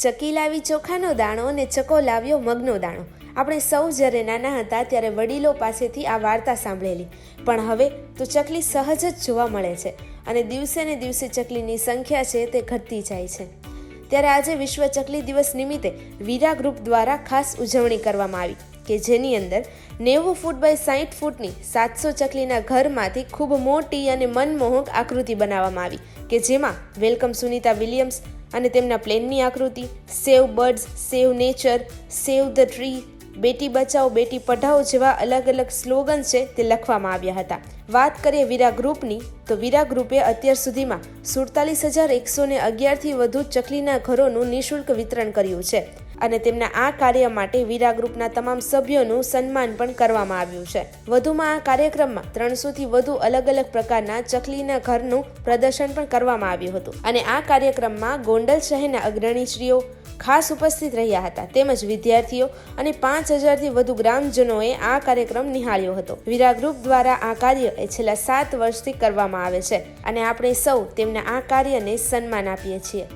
ચકી લાવી ચોખાનો દાણો અને ચકો લાવ્યો મગનો દાણો. આપણે સૌ જ્યારે નાના હતા ત્યારે વડીલો પાસેથી આ વાર્તા સાંભળેલી, પણ હવે તો ચકલી સહજ જ જોવા મળે છે અને દિવસે ને દિવસે ચકલીની સંખ્યા છે તે ઘટતી જાય છે. ત્યારે આજે વિશ્વ ચકલી દિવસ નિમિત્તે વીરા ગ્રુપ દ્વારા ખાસ ઉજવણી કરવામાં આવી કે જેની અંદર 90 ફૂટ બાય 60 ફૂટની 700 ચકલીના ઘરમાંથી ખૂબ મોટી અને મનમોહક આકૃતિ બનાવવામાં આવી કે જેમાં વેલકમ સુનિતા વિલિયમ્સ અને તેમના પ્લેનની આકૃતિ, save birds, save nature, save the tree, બેટી બચાવો બેટી પઢાઓ જેવા અલગ અલગ સ્લોગન છે તે લખવામાં આવ્યા હતા. વાત કરીએ વીરા ગ્રુપની તો વીરા ગ્રુપે અત્યાર સુધીમાં 47,111થી વધુ ચકલીના ઘરોનું નિઃશુલ્ક વિતરણ કર્યું છે અને તેમના આ કાર્ય માટે વીરા ગ્રુપના તમામ સભ્યોનું સન્માન પણ કરવામાં આવ્યું છે. વધુમાં આ કાર્યક્રમમાં 300થી વધુ અલગ અલગ પ્રકારના ચકલીના ઘરનું પ્રદર્શન પણ કરવામાં આવ્યું હતું અને આ કાર્યક્રમમાં ગોંડલ શહેરના અગ્રણીશ્રીઓ ખાસ ઉપસ્થિત રહ્યા હતા તેમજ વિદ્યાર્થીઓ અને 5,000થી વધુ ગ્રામજનોએ આ કાર્યક્રમ નિહાળ્યો હતો. વીરા ગ્રુપ દ્વારા આ કાર્ય છેલ્લા 7 વર્ષથી કરવામાં આવે છે અને આપણે સૌ તેમના આ કાર્યને સન્માન આપીએ છીએ.